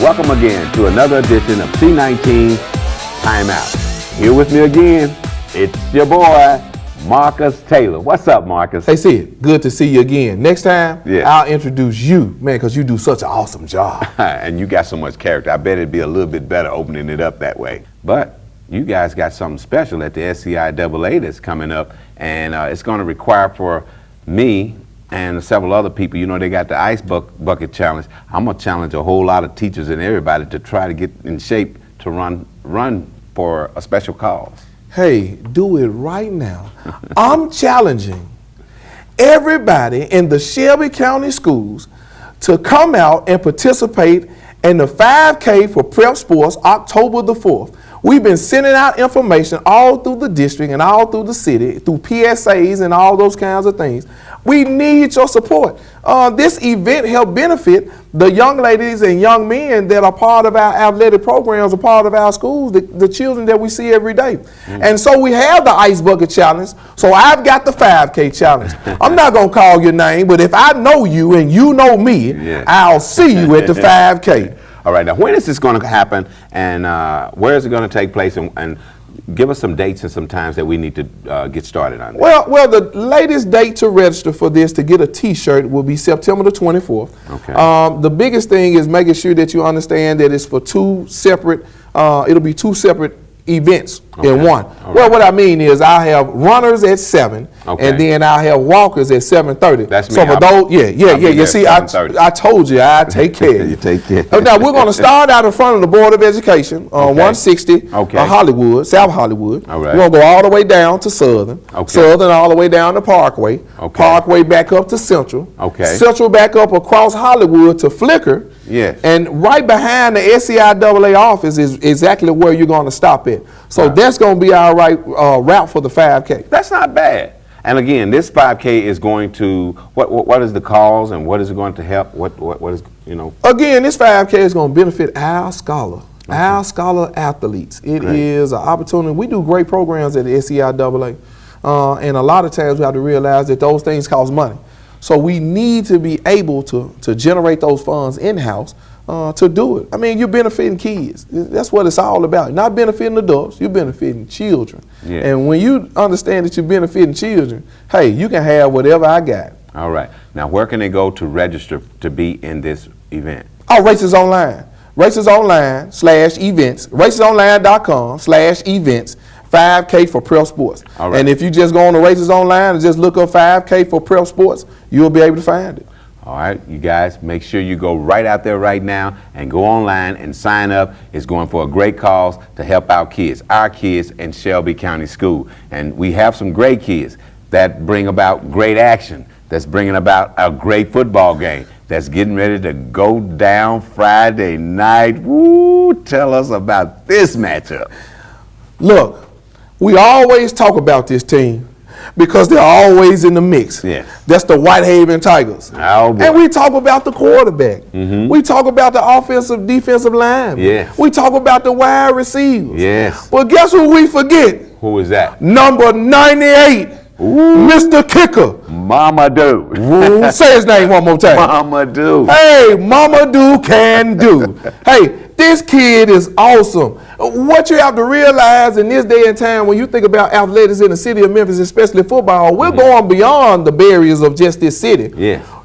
welcome again to another edition of C19 Timeout. Here with me again, it's your boy, Marcus Taylor. What's up, Marcus? Hey, Sid, good to see you again. Next time, I'll introduce you, man, because you do such an awesome job. And you got so much character. I bet it'd be a little bit better opening it up that way. But you guys got something special at the SCIAA that's coming up, and it's going to require for me and several other people. You know, they got the ice bucket challenge. I'm going to challenge a whole lot of teachers and everybody to try to get in shape to run for a special cause. Hey, do it right now. I'm challenging everybody in the Shelby County Schools to come out and participate in the 5K for prep sports October the 4th. We've been sending out information all through the district and all through the city, through PSAs and all those kinds of things. We need your support. This event help benefit the young ladies and young men that are part of our athletic programs, a part of our schools, the children that we see every day. And so we have the Ice Bucket Challenge, so I've got the 5K Challenge. I'm not going to call your name, but if I know you and you know me, I'll see you at the 5K. All right, now when is this going to happen, and where is it going to take place, and give us some dates and some times that we need to get started on this. Well, the latest date to register for this to get a T-shirt will be September the 24th. Okay. The biggest thing is making sure that you understand that it's for two separate, it'll be two separate events in one. Well, what I mean is I have runners at 7, and then I have walkers at 7:30. That's me. So for those, you see, I told you I take care of you. Take care. Now we're going to start out in front of the Board of Education on 160 Hollywood, South Hollywood. All right. We're going to go all the way down to Southern. Southern all the way down to Parkway. Parkway back up to Central. Central back up across Hollywood to Flicker. Yes. And right behind the SCIAA office is exactly where you're going to stop at. So that's going to be our route for the 5K. That's not bad. And again, this 5K is going to, what is the cause and what is it going to help? What is, you know? Again, this 5K is going to benefit our scholar athletes. It is an opportunity. We do great programs at the SCIAA. And a lot of times we have to realize that those things cost money. So we need to be able to generate those funds in-house to do it. I mean, you're benefiting kids. That's what it's all about. Not benefiting adults, you're benefiting children. Yeah. And when you understand that you're benefiting children, hey, you can have whatever I got. All right. Now, where can they go to register to be in this event? Oh, Races Online. Races Online /events. RacesOnline.com/events. 5K for prep sports. All right. And if you just go on the Races Online and just look up 5K for prep sports, you'll be able to find it. All right, you guys, make sure you go right out there right now and go online and sign up. It's going for a great cause to help our kids in Shelby County School. And we have some great kids that bring about great action, that's bringing about a great football game, that's getting ready to go down Friday night. Woo, tell us about this matchup. Look, we always talk about this team because they're always in the mix. Yes. That's the Whitehaven Tigers. Oh, boy. And we talk about the quarterback. We talk about the offensive, defensive line. Yes. We talk about the wide receivers. Yes. Well, guess who we forget? Who is that? Number 98, Mr. Kicker. Mamadou. Ooh, say his name one more time. Mamadou. Hey, Mamadou can do. Hey, this kid is awesome. What you have to realize in this day and time when you think about athletics in the city of Memphis, especially football, we're going beyond the barriers of just this city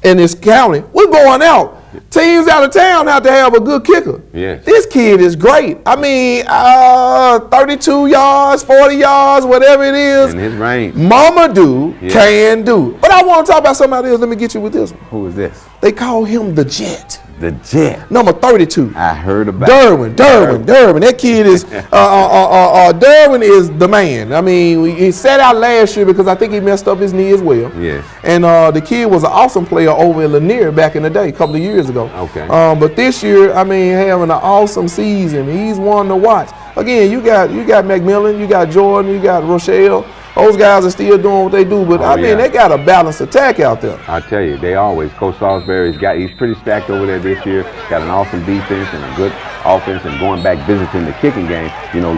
and this county. We're going out. Teams out of town have to have a good kicker. Yes. This kid is great. I mean, 32 yards, 40 yards, whatever it is. In his range. Mamadou can do. But I want to talk about somebody else. Let me get you with this one. Who is this? They call him the Jet. The Jet. Number 32. I heard about Derwin. That kid is, Derwin is the man. I mean, he sat out last year because I think he messed up his knee as well. Yes. And the kid was an awesome player over in Lanier back in the day, a couple of years ago. Okay. But this year, I mean, having an awesome season. He's one to watch. Again, you got McMillan, you got Jordan, you got Rochelle. Those guys are still doing what they do, but I mean, they got a balanced attack out there. I tell you, they always. Coach Salisbury's he's pretty stacked over there this year. Got an awesome defense and a good offense, and going back visiting the kicking game. You know,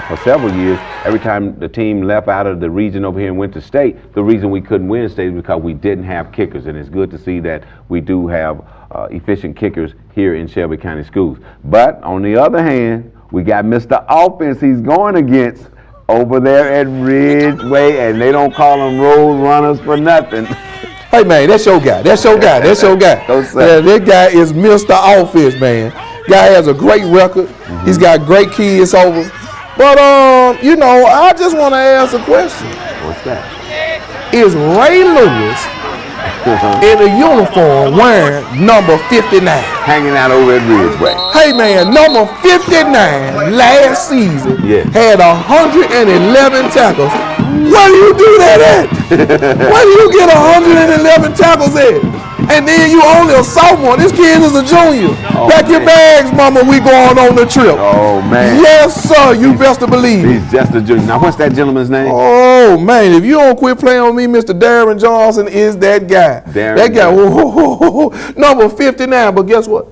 for several years, every time the team left out of the region over here and went to state, the reason we couldn't win state is because we didn't have kickers, and it's good to see that we do have efficient kickers here in Shelby County Schools. But on the other hand, we got Mr. Offense he's going against over there at Ridgeway, and they don't call them Roadrunners for nothing. Hey, man, that's your guy. That's your guy. That's your guy. Yeah, that guy is Mr. Offense, man. Guy has a great record. He's got great kids over. But, you know, I just want to ask a question. What's that? Is Ray Lewis in a uniform wearing number 59? Hanging out over at Ridgeway. Hey, man, number 59 last season had 111 tackles. Where do you do that at? Where do you get 111 tackles at? And then you only a sophomore. This kid is a junior. Oh, Pack your bags, mama. We going on the trip. Oh, man. Yes, sir. You best to believe it. He's just a junior. Now, what's that gentleman's name? Oh, man. If you don't quit playing with me, Mr. Darren Johnson is that guy. That guy. Number 59. But guess what?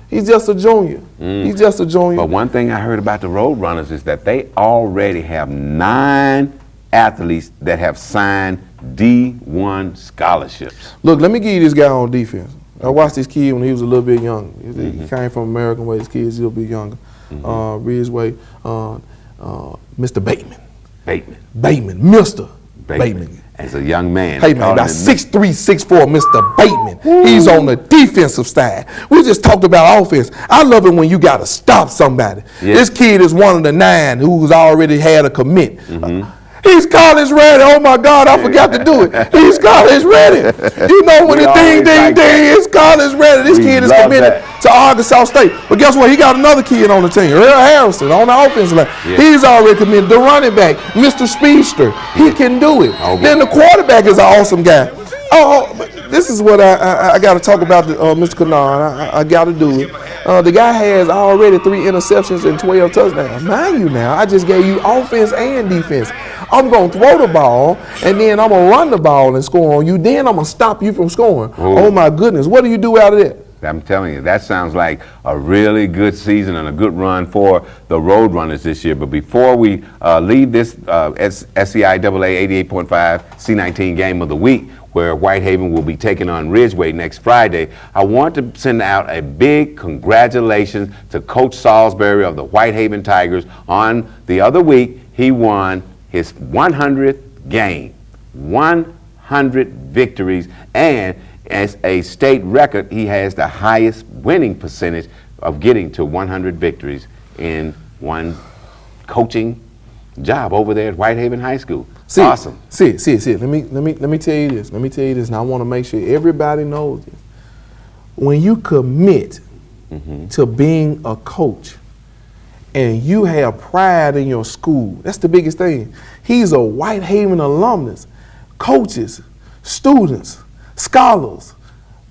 He's just a junior. He's just a junior. But one thing I heard about the Roadrunners is that they already have 9 athletes that have signed D1 scholarships. Look, let me give you this guy on defense. I watched this kid when he was a little bit younger. He came from American way. This kid's a little bit younger. Ridgeway, Mr. Bateman. Bateman, Mr. Bateman. As a young man. Hey, man, about 6'3", 6'4", Mr. Bateman. He's on the defensive side. We just talked about offense. I love it when you got to stop somebody. This kid is one of the 9 who's already had a commit. He's college ready. Oh, my God, I forgot to do it. He's college ready. You know when the ding, it's college ready. This kid is committed to Arkansas State. But guess what? He got another kid on the team, Earl Harrison, on the offensive line. He's already committed. The running back, Mr. Speedster, he can do it. Then the quarterback is an awesome guy. This is what I got to talk about, Mr. Kennard. I got to do it. The guy has already 3 interceptions and 12 touchdowns. Mind you now, I just gave you offense and defense. I'm going to throw the ball, and then I'm going to run the ball and score on you. Then I'm going to stop you from scoring. Oh, my goodness. What do you do out of that? I'm telling you, that sounds like a really good season and a good run for the Roadrunners this year. But before we leave this SCIAA 88.5 C19 game of the week, where Whitehaven will be taking on Ridgeway next Friday, I want to send out a big congratulations to Coach Salisbury of the Whitehaven Tigers. On the other week, he won his 100th game, 100 victories, and as a state record, he has the highest winning percentage of getting to 100 victories in one coaching job over there at Whitehaven High School. Awesome. See. Let me tell you this. And I want to make sure everybody knows this. When you commit to being a coach and you have pride in your school, that's the biggest thing. He's a Whitehaven alumnus. Coaches, students, scholars,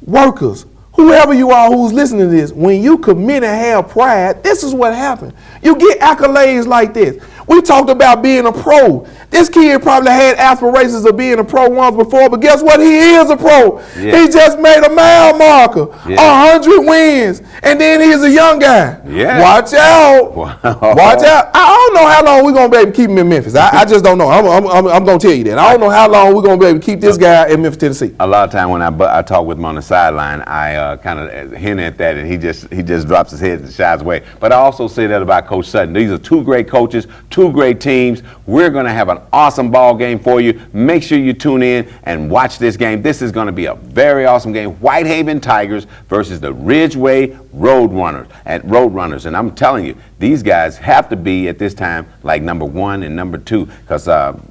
workers, whoever you are who's listening to this, when you commit and have pride, this is what happens. You get accolades like this. We talked about being a pro. This kid probably had aspirations of being a pro once before, but guess what? He is a pro. He just made a mile marker, 100 wins, and then he's a young guy. Watch out. Watch out. I don't know how long we're going to be able to keep him in Memphis. I just don't know. I'm going to tell you that. I don't know how long we're going to be able to keep this guy in Memphis, Tennessee. A lot of time when I talk with him on the sideline, I kind of hint at that, and he just drops his head and shies away. But I also say that about Coach Sutton. These are 2 great coaches, 2 great teams. We're going to have an awesome ball game for you. Make sure you tune in and watch this game. This is going to be a very awesome game. Whitehaven Tigers versus the Ridgeway Roadrunners. And I'm telling you, these guys have to be at this time like number 1 and number 2, because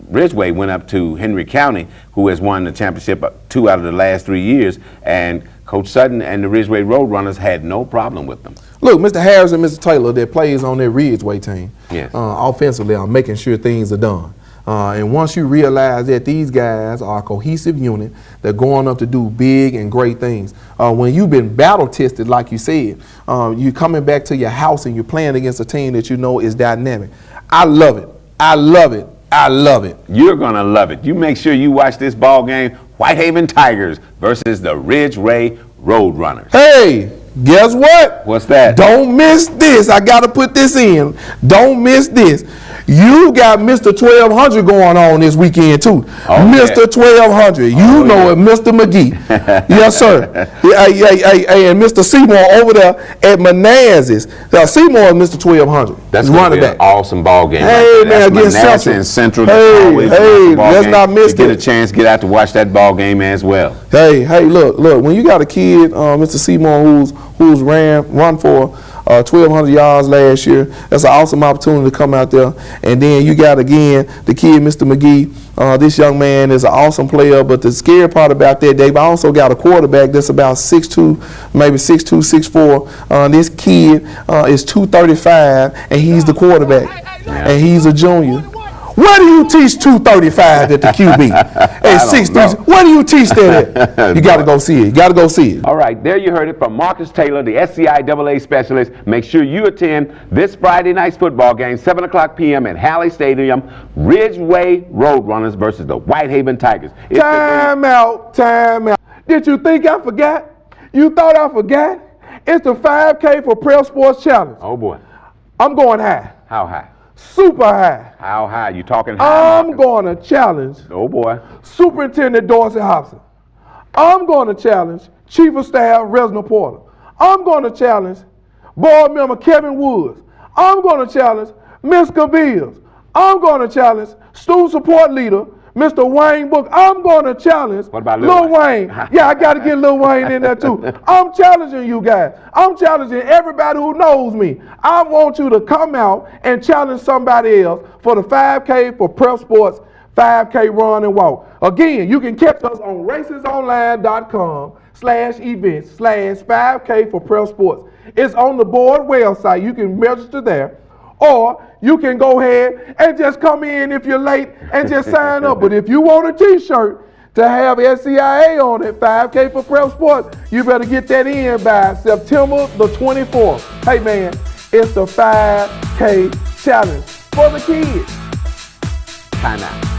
Ridgeway went up to Henry County, who has won the championship 2 out of the last 3 years, and Coach Sutton and the Ridgeway Roadrunners had no problem with them. Look, Mr. Harris and Mr. Taylor that plays on that Ridgeway team, offensively are making sure things are done. And once you realize that these guys are a cohesive unit, they're going up to do big and great things. When you've been battle tested, like you said, you're coming back to your house and you're playing against a team that you know is dynamic. I love it. I love it. I love it. You're going to love it. You make sure you watch this ball game, Whitehaven Tigers versus the Ridgeway Roadrunners. Hey! guess what? What's that? Don't miss this. I got to put this in. Don't miss this. You got Mr. 1200 going on this weekend too. Mr. 1200. You know it, Mr. McGee. Yes, sir. Hey, and Mr. Seymour over there at Manassas. Seymour is Mr. 1200. That's going to be an awesome ball game. Hey, man, against Manassas and Central. Hey, let's not miss it. Get a chance, get out to watch that ball game as well. Hey, look. When you got a kid, Mr. Seymour, who's run for 1,200 yards last year. That's an awesome opportunity to come out there. And then you got, again, the kid, Mr. McGee. This young man is an awesome player, but the scary part about that, Dave, I also got a quarterback that's about 6'2", maybe 6'2", 6'4". This kid is 235, and he's the quarterback. And he's a junior. Where do you teach 235 at the QB? At 6'3", where do you teach that at? You got to go see it. You got to go see it. All right, there you heard it from Marcus Taylor, the SCIAA specialist. Make sure you attend this Friday night's football game, 7 o'clock p.m. at Halley Stadium, Ridgeway Roadrunners versus the Whitehaven Tigers. Time out. Did you think I forgot? You thought I forgot? It's the 5K for Prep Sports Challenge. Oh, boy. I'm going high. How high? Super high. How high? You talking high? I'm going to challenge. Oh boy. Superintendent Dorsey Hobson. I'm going to challenge Chief of Staff Reginald Porter. I'm going to challenge Board Member Kevin Woods. I'm going to challenge Ms. Cabills. I'm going to challenge Student Support Leader Mr. Wayne Book. I'm going to challenge Lil Wayne. Yeah, I got to get Lil Wayne in there too. I'm challenging you guys. I'm challenging everybody who knows me. I want you to come out and challenge somebody else for the 5K for Prep Sports 5K run and walk. Again, you can catch us on racesonline.com/events/5K for Prep Sports. It's on the board website. You can register there. Or you can go ahead and just come in if you're late and just sign up. But if you want a t-shirt to have SCIA on it, 5K for Prep Sports, you better get that in by September the 24th. Hey man, it's the 5K challenge for the kids. Time out.